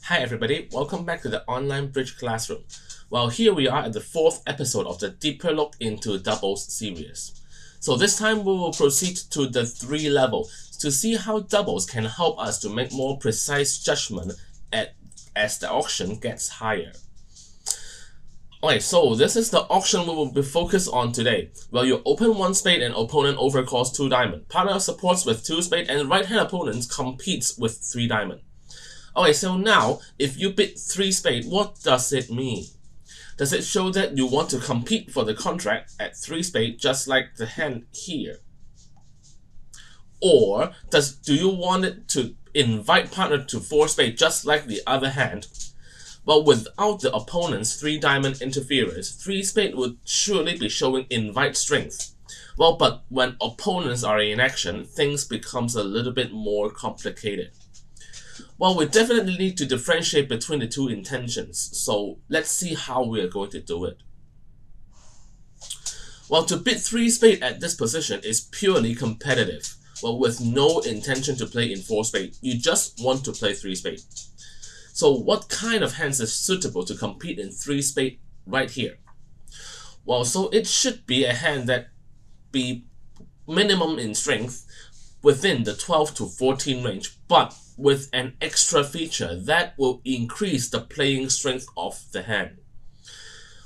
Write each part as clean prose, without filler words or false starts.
Hi everybody, welcome back to the online bridge classroom. Well, here we are at the fourth episode of the Deeper Look into Doubles series. So this time we will proceed to the 3 level to see how doubles can help us to make more precise judgment as the auction gets higher. Alright, so this is the auction we will be focused on today. Well, you open 1 spade and opponent overcalls 2 diamond. Partner supports with 2 spade and right hand opponent competes with 3 diamond. Okay, so now, if you bid 3 spade, what does it mean? Does it show that you want to compete for the contract at 3 spade just like the hand here? Or do you want it to invite partner to 4 spade just like the other hand? Well, without the opponent's 3 diamond interference, 3 spade would surely be showing invite strength. Well, but when opponents are in action, things becomes a little bit more complicated. Well, we definitely need to differentiate between the two intentions, so let's see how we are going to do it. Well, to bid 3 spade at this position is purely competitive, well, with no intention to play in 4 spade, you just want to play 3 spade. So what kind of hands is suitable to compete in 3 spade right here? Well, so it should be a hand that be minimum in strength within the 12 to 14 range, but with an extra feature that will increase the playing strength of the hand.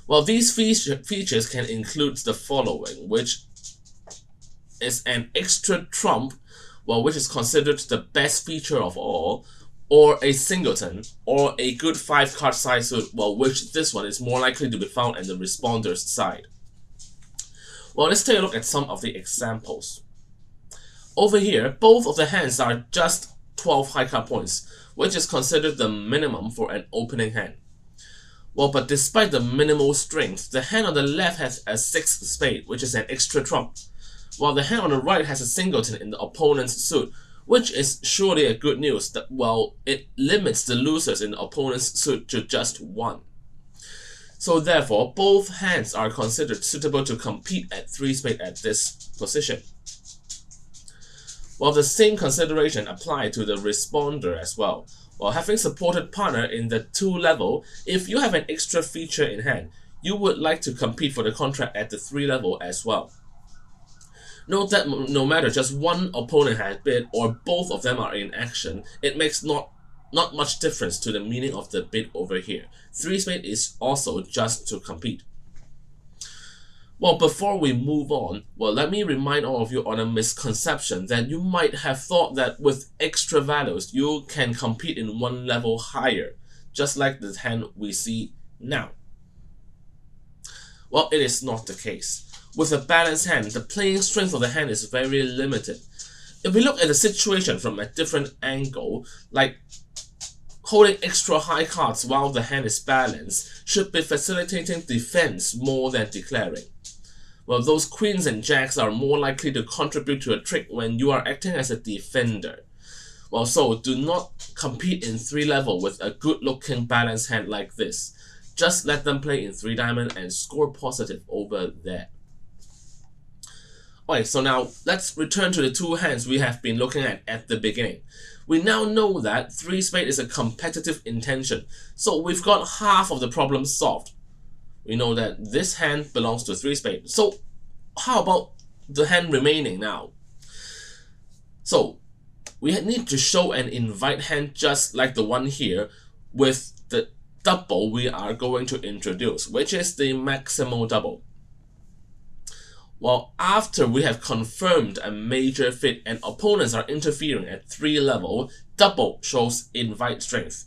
Well, these features can include the following, which is an extra trump, well, which is considered the best feature of all, or a singleton, or a good 5 card side suit, well, which this one is more likely to be found on the responder's side. Well, let's take a look at some of the examples. Over here, both of the hands are just 12 high card points, which is considered the minimum for an opening hand. Well, but despite the minimal strength, the hand on the left has a 6 spade, which is an extra trump, while the hand on the right has a singleton in the opponent's suit, which is surely a good news that, well, it limits the losers in the opponent's suit to just 1. So therefore, both hands are considered suitable to compete at 3 spade at this position. Well, the same consideration apply to the responder as well. While having supported partner in the 2 level, if you have an extra feature in hand, you would like to compete for the contract at the 3 level as well. Note that no matter just one opponent has bid or both of them are in action, it makes not much difference to the meaning of the bid over here. 3 spade is also just to compete. Well, before we move on, well, let me remind all of you on a misconception that you might have thought that with extra values, you can compete in 1 level higher, just like the hand we see now. Well, it is not the case. With a balanced hand, the playing strength of the hand is very limited. If we look at the situation from a different angle, like holding extra high cards while the hand is balanced should be facilitating defense more than declaring. Well, those queens and jacks are more likely to contribute to a trick when you are acting as a defender. Well, so do not compete in 3 level with a good looking balanced hand like this. Just let them play in 3 diamond and score positive over there. Alright, so now let's return to the 2 hands we have been looking at the beginning. We now know that 3 spade is a competitive intention, so we've got half of the problem solved. We know that this hand belongs to 3 spade. So how about the hand remaining now? So we need to show an invite hand just like the one here with the double we are going to introduce, which is the maximal double. Well, after we have confirmed a major fit and opponents are interfering at 3 level, double shows invite strength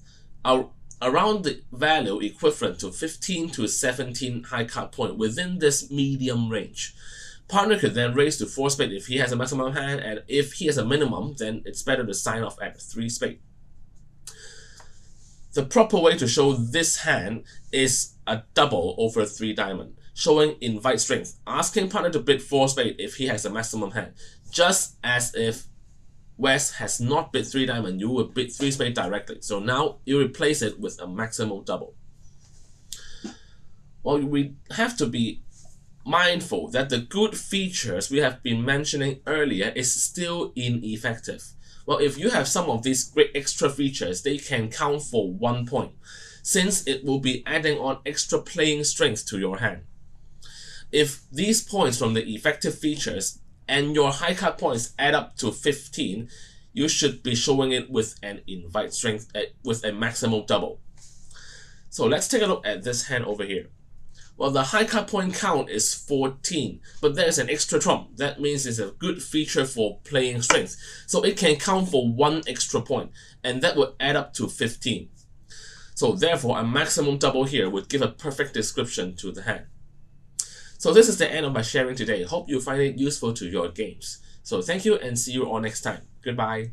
around the value equivalent to 15 to 17 high card point within this medium range. Partner could then raise to 4 spade if he has a maximum hand, and if he has a minimum, then it's better to sign off at 3 spade. The proper way to show this hand is a double over 3 diamond, showing invite strength, asking partner to bid 4 spade if he has a maximum hand, just as if West has not bid 3 diamond, you would bid 3 spade directly. So now you replace it with a maximal double. Well, we have to be mindful that the good features we have been mentioning earlier is still ineffective. Well, if you have some of these great extra features, they can count for 1 point, since it will be adding on extra playing strength to your hand. If these points from the effective features and your high card points add up to 15, you should be showing it with an invite strength with a maximal double. So let's take a look at this hand over here. Well, the high card point count is 14, but there's an extra trump. That means it's a good feature for playing strength. So it can count for 1 extra point, and that would add up to 15. So therefore, a maximum double here would give a perfect description to the hand. So this is the end of my sharing today. Hope you find it useful to your games. So thank you and see you all next time. Goodbye.